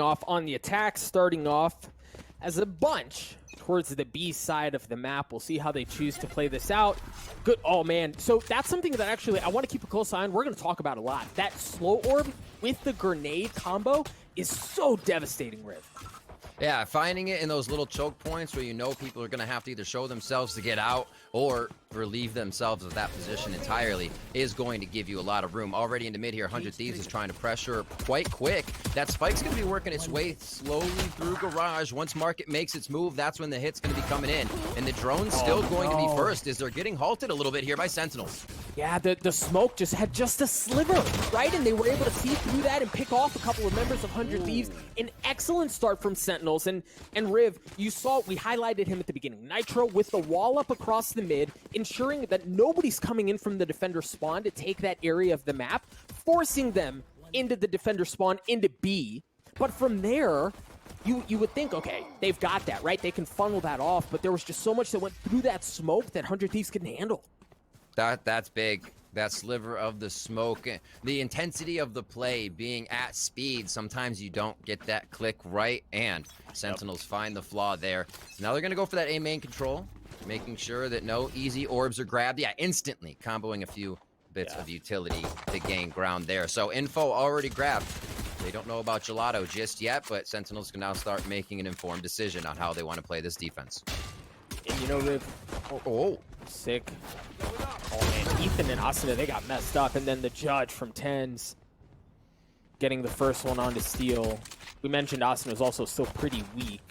Off on the attack, starting off as a bunch towards the B side of the map. We'll see how they choose to play this out. Good. Oh, man. So that's something that actually I want to keep a close eye on. We're going to talk about a lot. That slow orb with the grenade combo is so devastating, Riv. Yeah, finding it in those little choke points where you know people are going to have to either show themselves to get out or relieve themselves of that position entirely is going to give you a lot of room. Already into mid here, 100Thieves is trying to pressure quite quick. That spike's going to be working its way slowly through Garage. Once Market makes its move, that's when the hit's going to be coming in. And the drone's still going to be first as they're getting halted a little bit here by Sentinels. Yeah, the smoke just had just a sliver, right? And they were able to see through that and pick off a couple of members of 100Thieves. An excellent start from Sentinels. And Riv, you saw, we highlighted him at the beginning. Nitro with the wall up across the mid, ensuring that nobody's coming in from the defender spawn to take that area of the map, forcing them into the defender spawn, into B. But from there, you would think, okay, they've got that, right? They can funnel that off, but there was just so much that went through that smoke that 100Thieves couldn't handle. That's big. That sliver of the smoke, the intensity of the play being at speed. Sometimes you don't get that click right, and Sentinels find the flaw there. So now they're going to go for that A main control, making sure that no easy orbs are grabbed. Yeah, instantly comboing a few bits of utility to gain ground there. So info already grabbed. They don't know about Gelato just yet, but Sentinels can now start making an informed decision on how they want to play this defense. And you know, Riv, sick. Oh man, Ethan and Asuna, they got messed up, and then the judge from Tens getting the first one onto Steel. We mentioned Asuna is also still pretty weak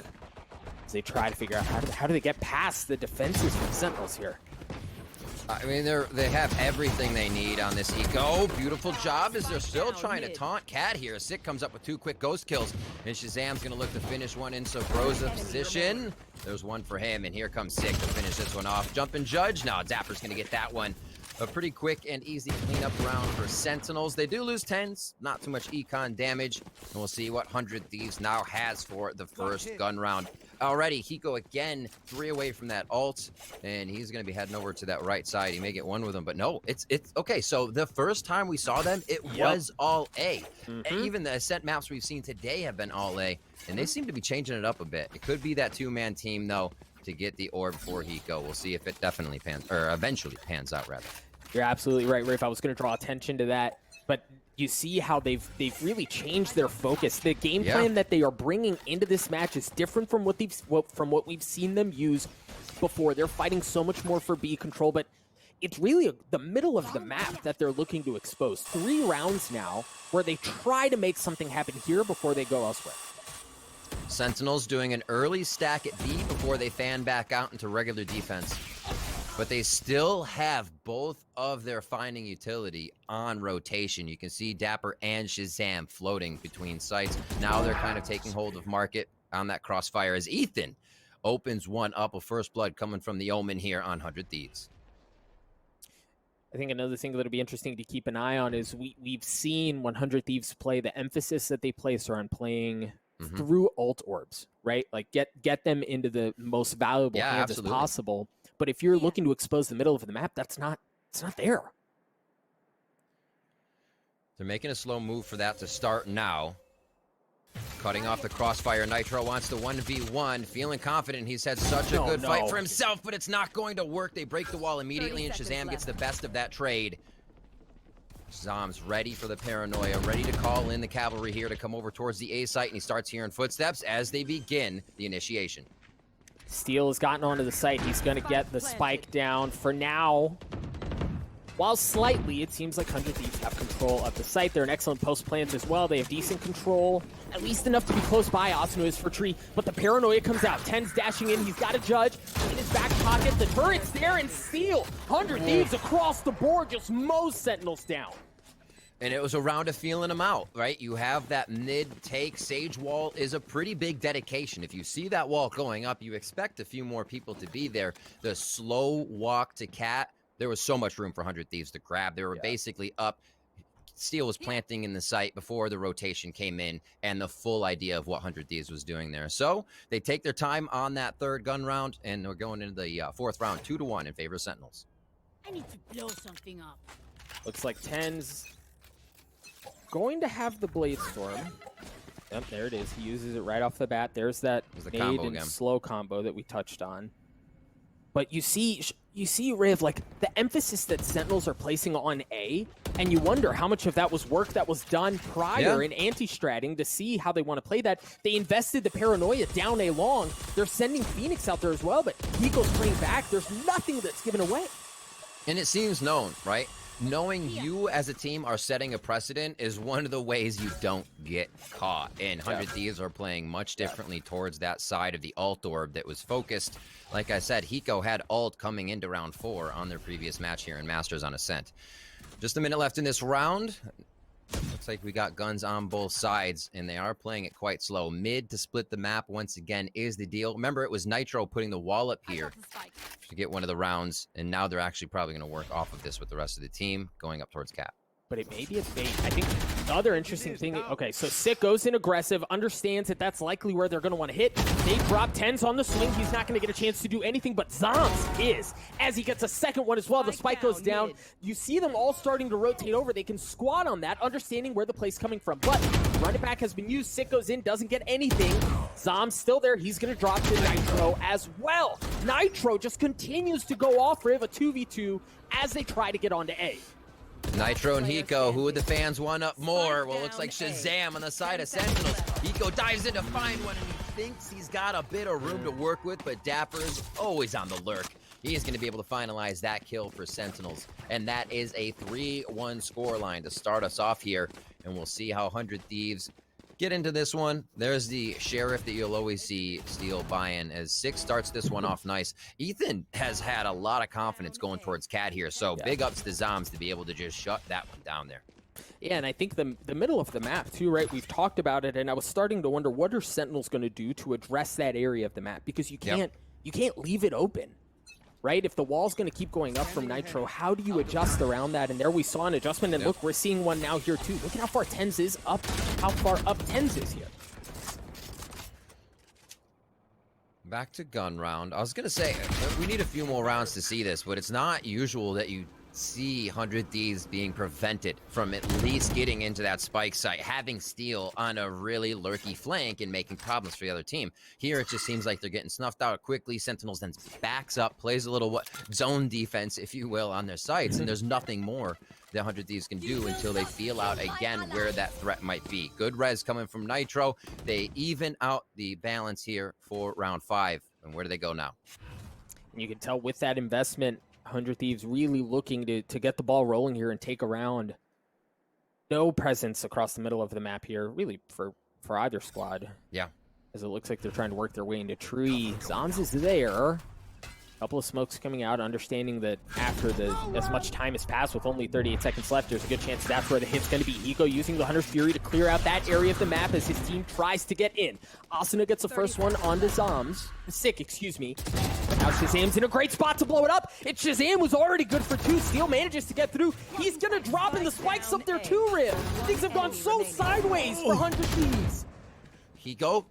as they try to figure out how do they get past the defenses from Sentinels here. I mean, they have everything they need on this eco. Beautiful job as they're still trying to taunt Cat here. Sick comes up with 2 quick ghost kills, and Shazam's going to look to finish one in Sobroza position. There's one for him, and here comes Sick to finish this one off. Jumping Judge. Now Dapper's going to get that one. A pretty quick and easy cleanup round for Sentinels. They do lose 10s, not too much econ damage, and we'll see what 100Thieves now has for the first gun round. Already, Hiko again 3 away from that ult, and he's going to be heading over to that right side. He may get one with him, but no, it's okay. So the first time we saw them, it was all A. And even the Ascent maps we've seen today have been all A, and they seem to be changing it up a bit. It could be that 2-man team, though, to get the orb for Hiko. We'll see if it definitely pans, or eventually pans out, rather. You're absolutely right, Rafe. I was going to draw attention to that, but you see how they've really changed their focus. The game plan that they are bringing into this match is different from what we've seen them use before. They're fighting so much more for B control, but it's really the middle of the map that they're looking to expose. 3 rounds now where they try to make something happen here before they go elsewhere. Sentinels doing an early stack at B before they fan back out into regular defense. But they still have both of their finding utility on rotation. You can see Dapper and Shazam floating between sites. Now they're kind of taking hold of Market on that crossfire as Ethan opens one up with first blood coming from the Omen here on 100Thieves. I think another thing that'll be interesting to keep an eye on is we've seen 100Thieves play. The emphasis that they place are on playing through ult orbs, right? Like get them into the most valuable hands as possible. But if you're looking to expose the middle of the map, it's not there. They're making a slow move for that to start now. Cutting off the crossfire. Nitro wants the 1v1. Feeling confident. He's had such a good fight for himself, but it's not going to work. They break the wall immediately, and Shazam gets the best of that trade. Shazam's ready for the paranoia, ready to call in the cavalry here to come over towards the A site, and he starts hearing footsteps as they begin the initiation. Steel has gotten onto the site. He's going to get the spike down for now. While slightly, it seems like 100Thieves have control of the site. They're an excellent post plans as well. They have decent control, at least enough to be close by. Asuna is for tree, but the paranoia comes out. Ten's dashing in. He's got a judge in his back pocket. The turret's there, and Steel, 100Thieves across the board, just mows Sentinels down. And it was a round of feeling them out, right? You have that mid-take. Sage wall is a pretty big dedication. If you see that wall going up, you expect a few more people to be there. The slow walk to Cat, there was so much room for 100Thieves to grab. They were basically up. Steel was planting in the site before the rotation came in and the full idea of what 100Thieves was doing there. So they take their time on that 3rd gun round, and we're going into the 4th round, 2-1 in favor of Sentinels. I need to blow something up. Looks like Ten's going to have the Blade Storm. Yep, there it is. He uses it right off the bat. There's that There's the nade combo and again. slow combo that we touched on. But you see, Riv, like the emphasis that Sentinels are placing on A, and you wonder how much of that was work that was done prior in anti-stratting to see how they want to play that. They invested the paranoia down A long. They're sending Phoenix out there as well, but Hiko's playing back. There's nothing that's given away. And it seems known, right? Knowing you as a team are setting a precedent is one of the ways you don't get caught. And 100 Thieves are playing much differently towards that side of the ult orb that was focused. Like I said, Hiko had ult coming into round 4 on their previous match here in Masters on Ascent. Just a minute left in this round. Looks like we got guns on both sides, and they are playing it quite slow. Mid to split the map once again is the deal. Remember, it was Nitro putting the wall up here to get one of the rounds, and now they're actually probably going to work off of this with the rest of the team going up towards Cap. But it may be a bait. I think the other interesting thing, okay, so Sick goes in aggressive, understands that that's likely where they're going to want to hit. They drop 10s on the swing. He's not going to get a chance to do anything, but Zoms is, as he gets a second one as well. The spike goes down. You see them all starting to rotate over. They can squat on that, understanding where the play's coming from. But run it back has been used. Sick goes in, doesn't get anything. Zoms still there. He's going to drop to Nitro as well. Nitro just continues to go off Riv, a 2v2 as they try to get onto A. Nitro and Hiko, who would the fans want up more? Well, it looks like Shazam on the side of Sentinels. Hiko dives in to find one, and he thinks he's got a bit of room to work with, but Dapper's always on the lurk. He is going to be able to finalize that kill for Sentinels, and that is a 3-1 scoreline to start us off here, and we'll see how 100 Thieves get into this one. There's the Sheriff that you'll always see steal buy-in as Six starts this one off nice. Ethan has had a lot of confidence going towards Cat here, so big ups to Zoms to be able to just shut that one down there. Yeah, and I think the middle of the map too, right? We've talked about it, and I was starting to wonder what are Sentinels going to do to address that area of the map, because you can't leave it open. Right? If the wall's going to keep going up from Nitro, how do you adjust around that? And there we saw an adjustment, and look, we're seeing one now here too. Look at how far Tens is up, how far up Tens is here. Back to gun round. I was going to say, we need a few more rounds to see this, but it's not usual that you see 100 Thieves being prevented from at least getting into that spike site, having steal on a really lurky flank and making problems for the other team. Here, it just seems like they're getting snuffed out quickly. Sentinels then backs up, plays a little zone defense, if you will, on their sites, and there's nothing more that 100 Thieves can do until they feel out again where that threat might be. Good res coming from Nitro. They even out the balance here for round 5. And where do they go now? You can tell with that investment, 100 Thieves really looking to get the ball rolling here and take a round. No presence across the middle of the map here, really, for either squad. Yeah. As it looks like they're trying to work their way into tree. Zoms is there. Couple of smokes coming out, understanding that after as much time has passed with only 38 seconds left, there's a good chance that's where the hit's going to be. Hiko using the Hunter's Fury to clear out that area of the map as his team tries to get in. Asuna gets the first one onto Zoms. Sick, excuse me. Now Shazam's in a great spot to blow it up. Shazam was already good for 2. Steel manages to get through. He's going to drop in the spikes up there too, Riv. Things have gone so sideways for 100 Thieves. Hiko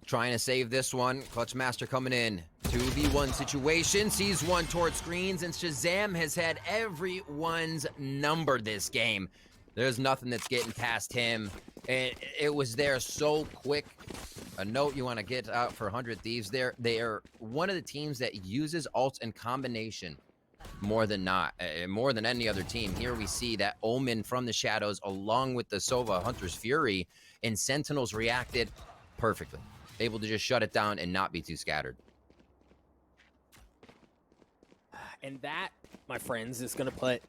trying to save this one. Clutch Master coming in. 2v1 situation. Sees one towards screens, and Shazam has had everyone's number this game. There's nothing that's getting past him. And it was there so quick. A note you want to get out for 100 Thieves there. They are one of the teams that uses ults in combination more than not. More than any other team. Here we see that Omen from the shadows along with the Sova Hunter's Fury, and Sentinels reacted perfectly. Able to just shut it down and not be too scattered. And that, my friends, is going to put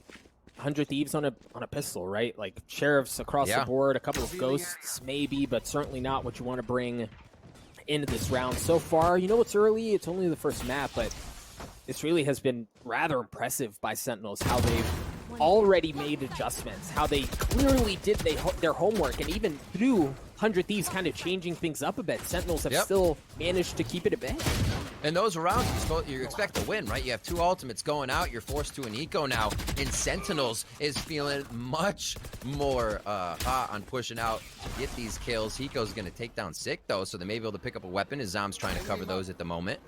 100 Thieves on a pistol, right? Like Sheriffs across the board, a couple of Ghosts maybe, but certainly not what you want to bring into this round. So far, you know it's early, it's only the first map, but this really has been rather impressive by Sentinels, how they've already made adjustments, how they clearly did their homework, and even through 100 Thieves kind of changing things up a bit, Sentinels have still managed to keep it at bay. And those rounds, you expect to win, right? You have 2 ultimates going out. You're forced to an eco now. And Sentinels is feeling much more hot on pushing out to get these kills. Hiko's going to take down Sick, though, so they may be able to pick up a weapon as Zom's trying to cover those at the moment.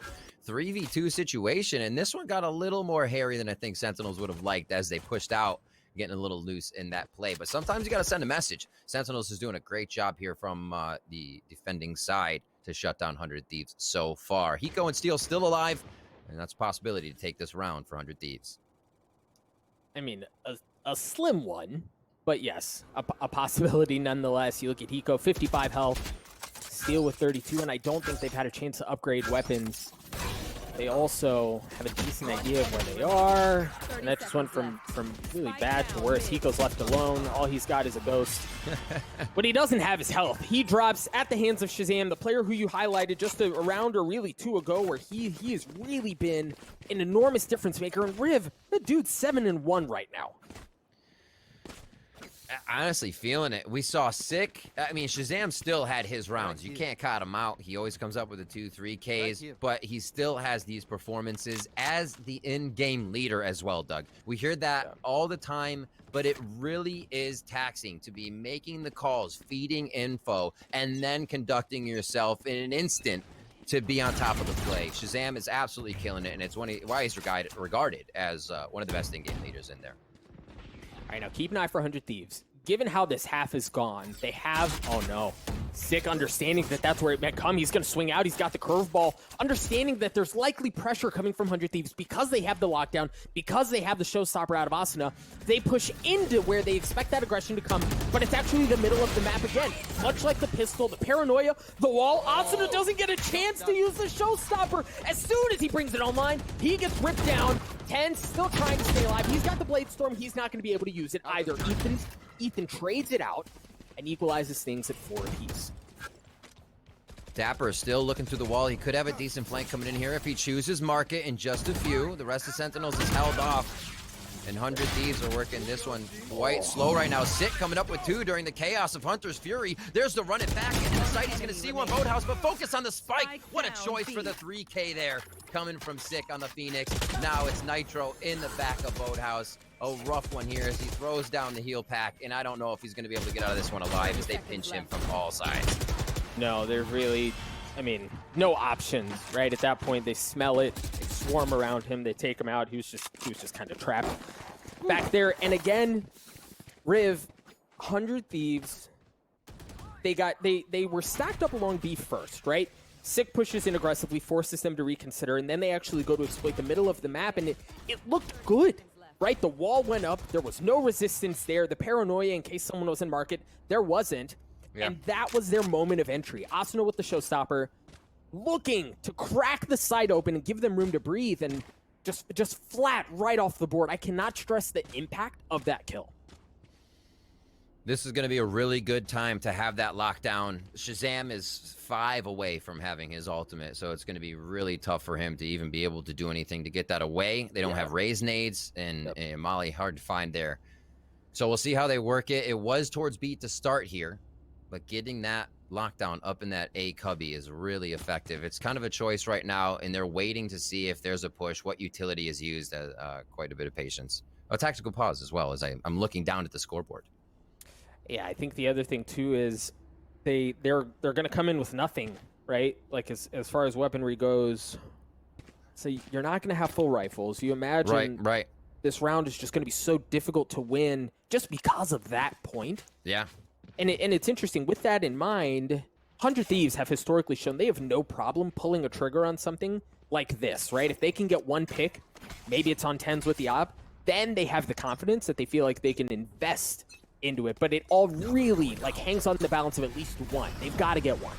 3v2 situation, and this one got a little more hairy than I think Sentinels would have liked as they pushed out. getting a little loose in that play. But sometimes you got to send a message. Sentinels is doing a great job here from the defending side to shut down 100 Thieves so far. Hiko and Steel still alive, and that's a possibility to take this round for 100 Thieves. I mean, a slim one, but yes, a possibility nonetheless. You look at Hiko, 55 health, Steel with 32, and I don't think they've had a chance to upgrade weapons. They also have a decent idea of where they are, and that just went from really bad to worse. Hiko's left alone. All he's got is a ghost. What he doesn't have is health. He drops at the hands of Shazam, the player who you highlighted just a round or really two ago, where he has really been an enormous difference maker. And Riv, the dude's 7-1 right now. Honestly, feeling it. We saw Sick. I mean, Shazam still had his rounds. You can't cut him out. He always comes up with the 2-3 Ks, but he still has these performances as the in-game leader as well, Doug. We hear that all the time, but it really is taxing to be making the calls, feeding info, and then conducting yourself in an instant to be on top of the play. Shazam is absolutely killing it, and it's why he's regarded as one of the best in-game leaders in there. All right, now keep an eye for 100 Thieves. Given how this half is gone, they have, oh no, Sick understanding that that's where it might come. He's going to swing out. He's got the curveball. Understanding that there's likely pressure coming from 100 Thieves because they have the lockdown, because they have the showstopper out of Asuna. They push into where they expect that aggression to come, but it's actually the middle of the map again. Much like the pistol, the paranoia, the wall, Asuna doesn't get a chance to use the showstopper. As soon as he brings it online, he gets ripped down. 10 still trying to stay alive. He's got the Blade Storm. He's not going to be able to use it either. Ethan trades it out and equalizes things at 4 apiece. Dapper is still looking through the wall. He could have a decent flank coming in here if he chooses market in just a few. The rest of Sentinels is held off. And 100 Thieves are working this one quite slow right now. Sick coming up with 2 during the chaos of Hunter's Fury. There's the run it back into the site. He's going to see one Boathouse, but focus on the spike. What a choice for the 3K there. Coming from Sick on the Phoenix. Now it's Nitro in the back of Boathouse. A rough one here as he throws down the heal pack. And I don't know if he's going to be able to get out of this one alive as they pinch him from all sides. No, there's really, I mean, no options, right? At that point, they smell it, they swarm around him, they take him out. He was just kind of trapped back there. And again, Riv, 100 Thieves, they were stacked up along B first, right? Sick pushes in aggressively, forces them to reconsider, and then they actually go to exploit the middle of the map, and it looked good, right? The wall went up, there was no resistance there. The paranoia, in case someone was in market, there wasn't. Yeah. And that was their moment of entry. Asuna with the showstopper, looking to crack the side open and give them room to breathe, and just flat right off the board. I cannot stress the impact of that kill. This is going to be a really good time to have that lockdown. Shazam is 5 away from having his ultimate, so it's going to be really tough for him to even be able to do anything to get that away. They don't have raise nades, and Molly hard to find there. So we'll see how they work it. It was towards B to start here, but getting that lockdown up in that A cubby is really effective. It's kind of a choice right now, and they're waiting to see if there's a push, what utility is used. Quite a bit of patience. A tactical pause as well as I'm looking down at the scoreboard. Yeah, I think the other thing too is they're going to come in with nothing, right? Like as far as weaponry goes. So you're not going to have full rifles. You imagine right. This round is just going to be so difficult to win just because of that point. Yeah. And it's interesting, with that in mind, 100 Thieves have historically shown they have no problem pulling a trigger on something like this, right? If they can get one pick, maybe it's on 10s with the op, then they have the confidence that they feel like they can invest into it. But it all really hangs on the balance of at least one. They've got to get one.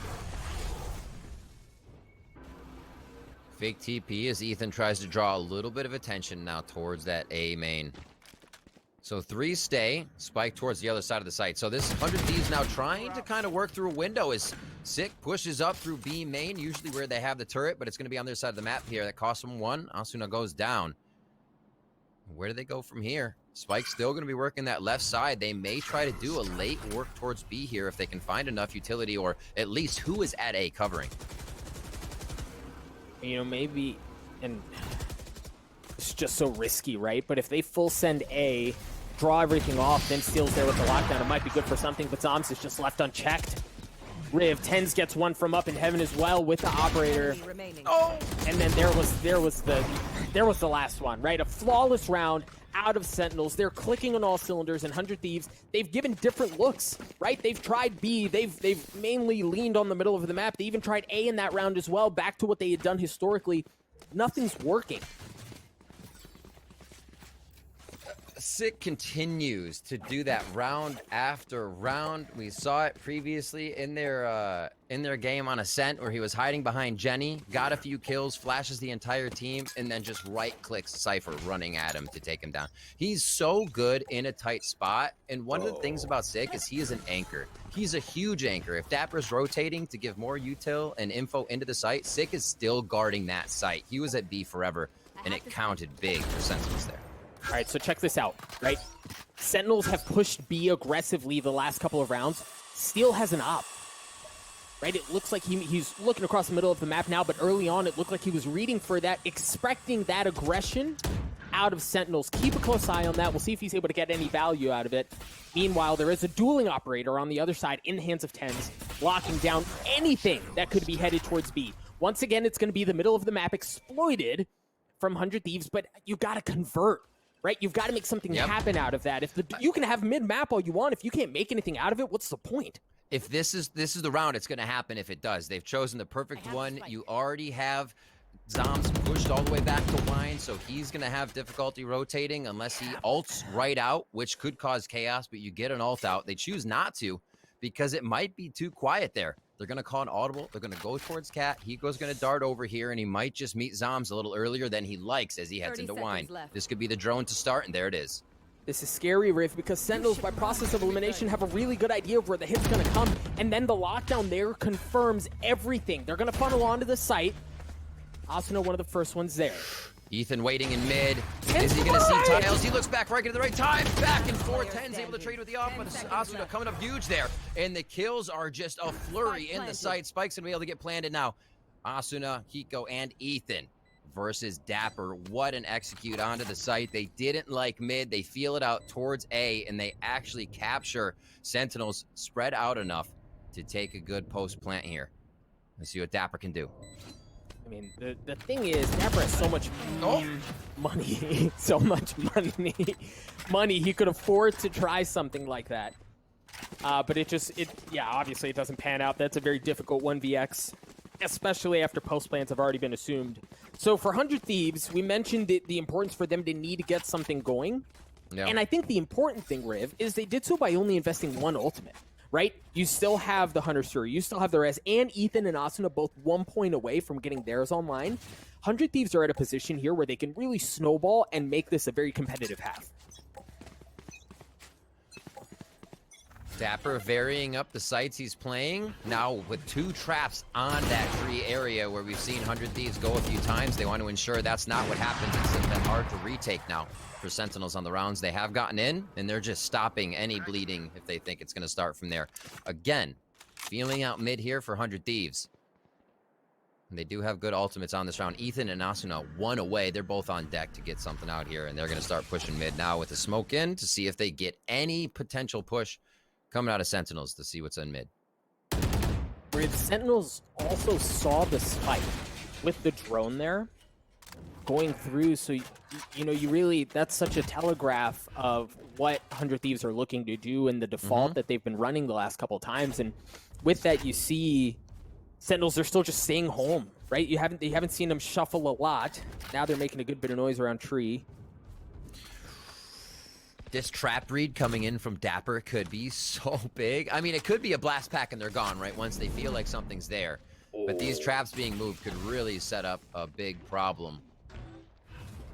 Fake TP as Ethan tries to draw a little bit of attention now towards that A main. So 3 stay, spike towards the other side of the site. So this 100 Thieves now trying to kind of work through a window as Sick pushes up through B main, usually where they have the turret, but it's going to be on their side of the map here. That costs them 1. Asuna goes down. Where do they go from here? Spike's still going to be working that left side. They may try to do a late work towards B here if they can find enough utility, or at least who is at A covering. You know, maybe, and it's just so risky, right? But if they full send A, draw everything off, then Steel's there with the lockdown, it might be good for something, but Zoms is just left unchecked. Riv, Tens gets one from up in heaven as well with the operator. Oh! And then there was the last one, right? A flawless round out of Sentinels. They're clicking on all cylinders, and 100 Thieves, they've given different looks, right? They've tried B, they've mainly leaned on the middle of the map. They even tried A in that round as well, back to what they had done historically. Nothing's working. Sick continues to do that round after round. We saw it previously in their game on Ascent, where he was hiding behind Jenny, got a few kills, flashes the entire team, and then just right-clicks Cypher, running at him to take him down. He's so good in a tight spot, and one of the things about Sick is he is an anchor. He's a huge anchor. If Dapper's rotating to give more util and info into the site, Sick is still guarding that site. He was at B forever, and it counted big for Sentinels there. All right, so check this out, right? Sentinels have pushed B aggressively the last couple of rounds. Steel has an op, right? It looks like he's looking across the middle of the map now, but early on it looked like he was reading for that, expecting that aggression out of Sentinels. Keep a close eye on that. We'll see if he's able to get any value out of it. Meanwhile, there is a dueling operator on the other side in the hands of Tens, locking down anything that could be headed towards B. Once again, it's going to be the middle of the map exploited from 100 Thieves, but you got to convert. Right, you've got to make something happen out of that. You can have mid-map all you want. If you can't make anything out of it, what's the point? If this is the round, it's going to happen if it does. They've chosen the perfect one. You already have Zombs pushed all the way back to Wine, so he's going to have difficulty rotating unless he ults right out, which could cause chaos, but you get an ult out. They choose not to because it might be too quiet there. They're going to call an audible. They're going to go towards Cat. Hego's going to dart over here, and he might just meet Zombs a little earlier than he likes as he heads into Wine. This could be the drone to start, and there it is. This is scary, Riff, because Sentinels, by process of elimination, have a really good idea of where the hit's going to come, and then the lockdown there confirms everything. They're going to funnel onto the site. Asuna, one of the first ones there. Ethan waiting in mid. Is he going to see Tiles? He looks back right at the right time. Back and forth. Ten's able to trade with the off, but Asuna coming up huge there. And the kills are just a flurry in the site. Spike's going to be able to get planted now. Asuna, Hiko, and Ethan versus Dapper. What an execute onto the site. They didn't like mid. They feel it out towards A, and they actually capture Sentinels spread out enough to take a good post plant here. Let's see what Dapper can do. I mean, the thing is, Dapper has so much money, so much money. He could afford to try something like that. But obviously it doesn't pan out. That's a very difficult 1vx, especially after post plans have already been assumed. So for 100 Thieves, we mentioned the importance for them to need to get something going. Yeah. And I think the important thing, Riv, is they did so by only investing one ultimate. Right? You still have the Hunter Suri, you still have the Rez, and Ethan and Asuna both 1 point away from getting theirs online. 100 Thieves are at a position here where they can really snowball and make this a very competitive half. Dapper varying up the sites he's playing. Now with 2 traps on that tree area where we've seen 100 Thieves go a few times, they want to ensure that's not what happens. It's been hard to retake now for Sentinels on the rounds. They have gotten in, and they're just stopping any bleeding if they think it's going to start from there. Again, feeling out mid here for 100 Thieves. And they do have good ultimates on this round. Ethan and Asuna 1 away. They're both on deck to get something out here, and they're going to start pushing mid now with the smoke in to see if they get any potential push coming out of Sentinels to see what's in mid. Where the Sentinels also saw the spike with the drone there going through, so you really, that's such a telegraph of what 100 Thieves are looking to do and the default that they've been running the last couple of times. And with that, you see Sentinels are still just staying home, right? You haven't seen them shuffle a lot. Now they're making a good bit of noise around tree. This trap read coming in from Dapper could be so big. I mean, it could be a blast pack and they're gone, right? Once they feel like something's there. But these traps being moved could really set up a big problem.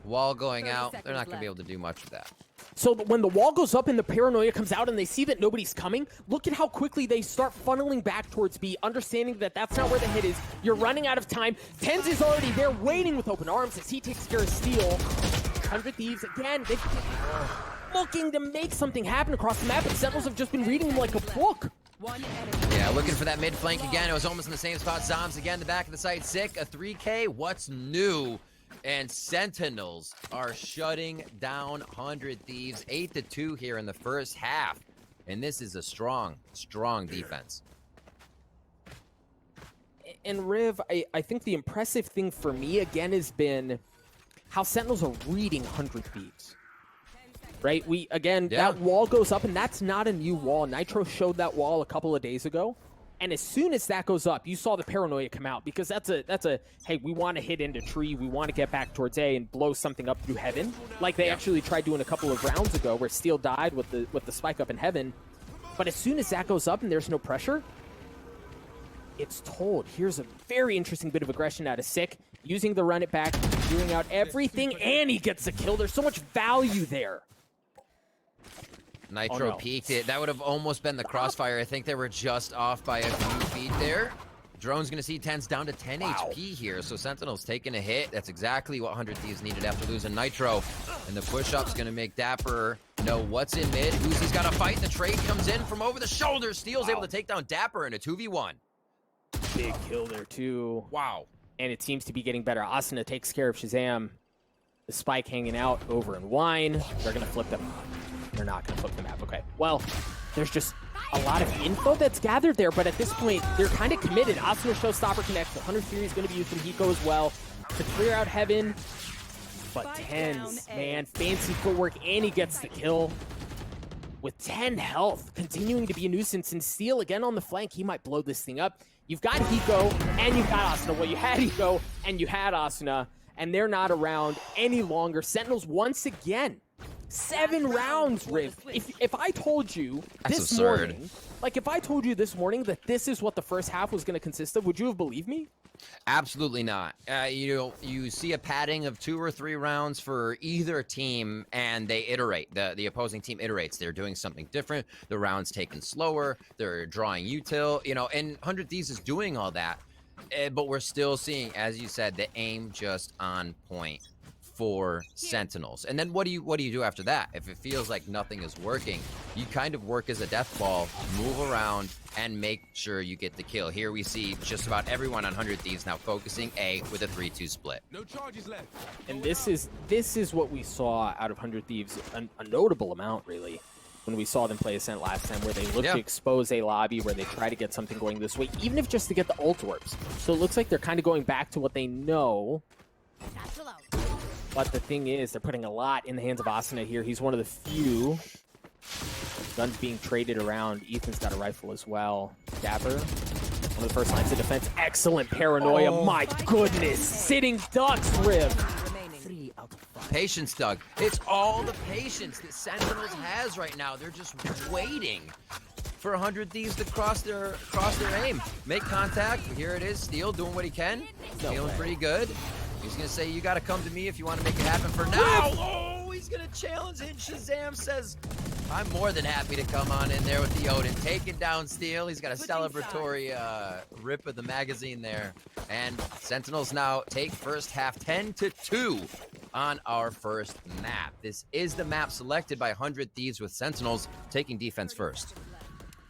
Wall going out, they're not going to be able to do much of that. So when the wall goes up and the paranoia comes out and they see that nobody's coming, look at how quickly they start funneling back towards B, understanding that that's not where the hit is. You're running out of time. Tens is already there waiting with open arms as he takes care of Steel. 100 Thieves, again, they're looking to make something happen across the map, and Sentinels have just been reading them like a book. Yeah, looking for that mid flank again. It was almost in the same spot. Zombs again, the back of the site. Sick, a 3K. What's new? And Sentinels are shutting down 100 Thieves. 8-2 here in the first half. And this is a strong, strong defense. And Riv, I think the impressive thing for me, again, has been how Sentinels are reading 100 Thieves. right? That wall goes up, and that's not a new wall. Nitro showed that wall a couple of days ago. And as soon as that goes up, you saw the paranoia come out, because that's a hey, we want to hit into tree, we want to get back towards A and blow something up through heaven, like they actually tried doing a couple of rounds ago, where Steel died with the spike up in heaven. But as soon as that goes up and there's no pressure, it's told. Here's a very interesting bit of aggression out of Sick, using the run it back, doing out everything, and he gets the kill. There's so much value there. Nitro peeked it. That would have almost been the crossfire. I think they were just off by a few feet there. Drone's going to see 10's down to 10 HP here, so Sentinel's taking a hit. That's exactly what 100Thieves needed after losing Nitro. And the push-up's going to make Dapper know what's in mid. Uzi's got to fight. The trade comes in from over the shoulder. Steel's able to take down Dapper in a 2v1. Big kill there, too. Wow. And it seems to be getting better. Asuna takes care of Shazam. The spike hanging out over in Wine. They're going to flip them. They're not going to flip the map. Okay. Well, there's just a lot of info that's gathered there, but at this point, they're kind of committed. Asuna Showstopper connects. The 100 Fury is going to be used from Hiko as well to clear out Heaven. But 10's, man, fancy footwork, and he gets the kill. With 10 health, continuing to be a nuisance, and Steel again on the flank, he might blow this thing up. You've got Hiko, and you've got Asuna. Well, you had Hiko, and you had Asuna, and they're not around any longer. Sentinels once again. 7 rounds, Riv. If I told you this morning, like if I told you this morning that this is what the first half was going to consist of, would you have believed me? Absolutely not. You see a padding of 2 or 3 rounds for either team, and they iterate. The opposing team iterates. They're doing something different. The round's taken slower. They're drawing util. And 100 Thieves is doing all that. But we're still seeing, as you said, the aim just on point for Sentinels. And then what do you do after that? If it feels like nothing is working, you kind of work as a death ball, move around, and make sure you get the kill. Here we see just about everyone on 100 Thieves now focusing A with a 3-2 split. No charges left. And this is what we saw out of 100 Thieves, a notable amount, really, when we saw them play Ascent last time, where they look to expose a lobby, where they try to get something going this way, even if just to get the ult orbs. So it looks like they're kind of going back to what they know. But the thing is, they're putting a lot in the hands of Asuna here. He's one of the few. Guns being traded around. Ethan's got a rifle as well. Dapper, one of the first lines of defense. Excellent paranoia. Oh my goodness. Sitting ducks, Rib. 3 out of 5. Patience, Doug. It's all the patience that Sentinels has right now. They're just waiting for 100 Thieves to cross their aim. Make contact. Here it is. Steel doing what he can. Feeling pretty good. He's going to say, you got to come to me if you want to make it happen for now. Oh, he's going to challenge it. Shazam says, I'm more than happy to come on in there with the Odin. Taking down Steel. He's got a celebratory rip of the magazine there. And Sentinels now take first half 10-2 on our first map. This is the map selected by 100 Thieves, with Sentinels taking defense first.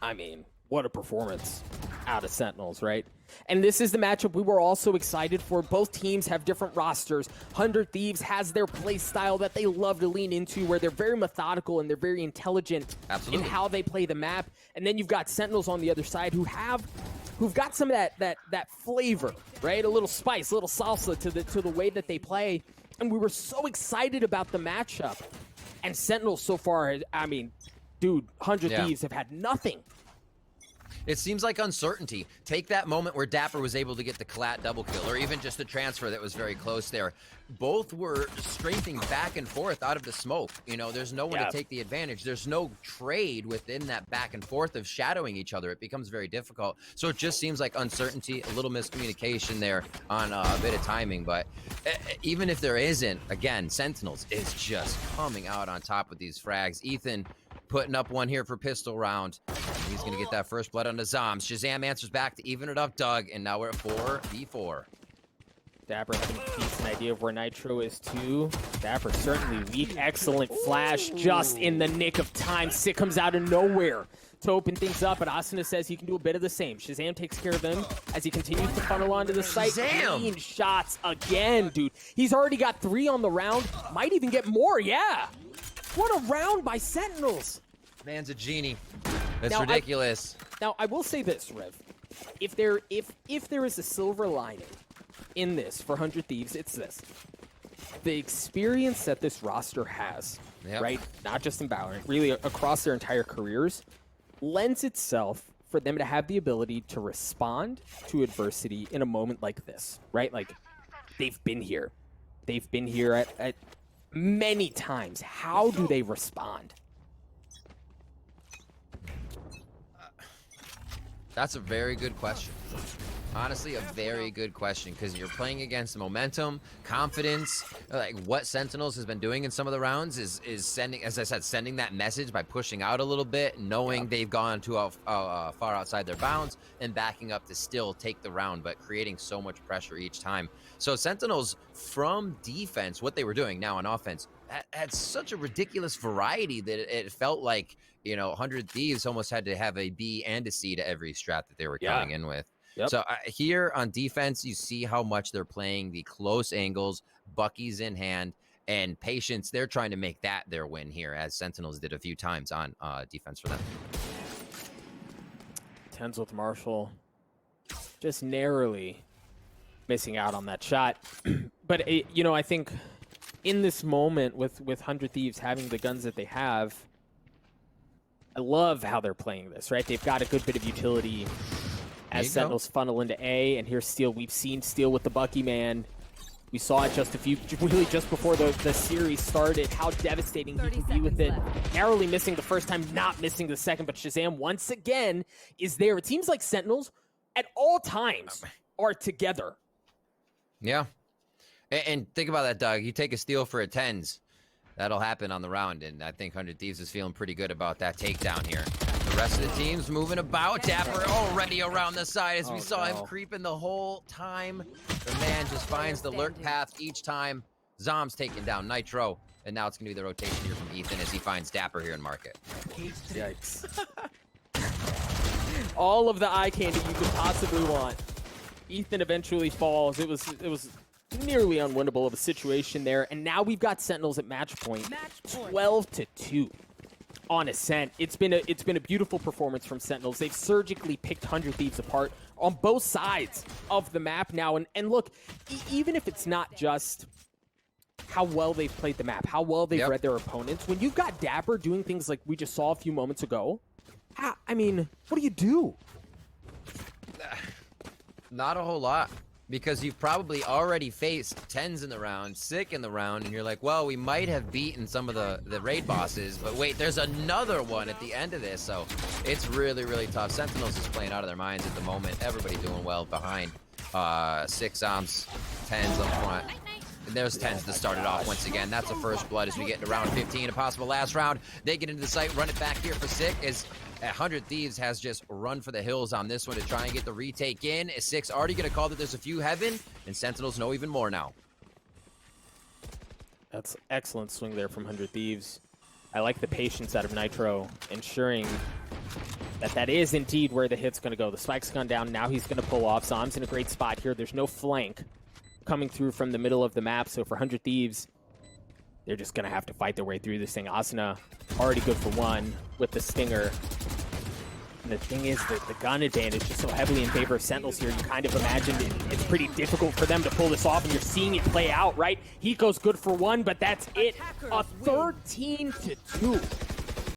I mean, what a performance out of Sentinels, right? And this is the matchup we were also excited for. Both teams have different rosters. 100 Thieves has their play style that they love to lean into, where they're very methodical and they're very intelligent in how they play the map. And then you've got Sentinels on the other side who've got some of that flavor, right? A little spice, a little salsa to the way that they play. And we were so excited about the matchup. And Sentinels so far, I mean, dude, 100 Thieves have had nothing. It seems like uncertainty. Take that moment where Dapper was able to get the Collat double kill, or even just the transfer that was very close there. Both were strafing back and forth out of the smoke. There's no one to take the advantage. There's no trade within that back and forth of shadowing each other. It becomes very difficult. So it just seems like uncertainty, a little miscommunication there on a bit of timing. But even if there isn't, again, Sentinels is just coming out on top with these frags. Ethan putting up one here for pistol round. He's going to get that first blood on the Zoms. Shazam answers back to even it up, Doug, and now we're at 4v4. Dapper having a decent idea of where Nitro is, too. Dapper certainly weak. Excellent flash just in the nick of time. Sick comes out of nowhere to open things up, but Asuna says he can do a bit of the same. Shazam takes care of him as he continues to funnel onto the site. Clean shots again, dude. He's already got 3 on the round. Might even get more, yeah. What a round by Sentinels. Man's a genie. That's ridiculous. Now, I will say this, Rev. If there is a silver lining in this for 100 Thieves, it's this. The experience that this roster has Yep. right? Not just in Valorant, really across their entire careers, lends itself for them to have the ability to respond to adversity in a moment like this, right? Like, they've been here. They've been here at many times. How do they respond? That's a very good question. Honestly, a very good question, because you're playing against momentum, confidence. Like what Sentinels has been doing in some of the rounds is sending, as I said, sending that message by pushing out a little bit, knowing they've gone too far outside their bounds, and backing up to still take the round, but creating so much pressure each time. So Sentinels from defense, what they were doing now on offense, had such a ridiculous variety that it felt like, you know, 100 Thieves almost had to have a B and a C to every strat that they were coming in with. Yep. So here on defense, you see how much they're playing the close angles, Bucky's in hand, and patience. They're trying to make that their win here, as Sentinels did a few times on defense for them. Tens with Marshall just narrowly missing out on that shot. But, you know, I think in this moment with 100 Thieves having the guns that they have, I love how they're playing this, right? They've got a good bit of utility as Sentinels funnel into A, and here's Steel. We've seen Steel with the Bucky man. We saw it just before the series started, how devastating he can be with it. Narrowly missing the first time, not missing the second, but Shazam once again is there. It seems like Sentinels at all times are together. Yeah. And think about that, Doug. You take a steal for a tens. That'll happen on the round, and I think 100 Thieves is feeling pretty good about that takedown here. The rest of the team's moving about. Dapper already around the side as we saw him creeping the whole time. The man just finds the lurk path each time. Zom's taking down Nitro, and now it's going to be the rotation here from Ethan as he finds Dapper here in market. Yikes. All of the eye candy you could possibly want. Ethan eventually falls. It was nearly unwinnable of a situation there, and now we've got Sentinels at match point, 12-2 on Ascent. It's been a beautiful performance from Sentinels. They've surgically picked 100 Thieves apart on both sides of the map now, and look, even if it's not just how well they've played the map, how well they've read their opponents, when you've got Dapper doing things like we just saw a few moments ago, I mean, what do you do? Not a whole lot. Because you've probably already faced tens in the round, sick in the round, and you're like, well, we might have beaten some of the raid bosses, but wait, there's another one at the end of this, so it's really, really tough. Sentinels is playing out of their minds at the moment. Everybody doing well behind. 6 Zoms, tens up front. And there's tens to start it off once again. That's a first blood as we get into round 15, a possible last round. They get into the site, run it back here for Sick as 100 Thieves has just run for the hills on this one to try and get the retake in. Sick's already going to call that there's a few heaven, and Sentinels know even more now. That's excellent swing there from 100 Thieves. I like the patience out of Nitro, ensuring that is indeed where the hit's going to go. The spike's gone down. Now he's going to pull off. Zom's in a great spot here. There's no flank coming through from the middle of the map, so for 100 Thieves, they're just going to have to fight their way through this thing. Asuna already good for one with the Stinger. And the thing is that the gun advantage is so heavily in favor of Sentinels here, you kind of imagine it's pretty difficult for them to pull this off, and you're seeing it play out, right? He goes good for one, but that's it. A 13-2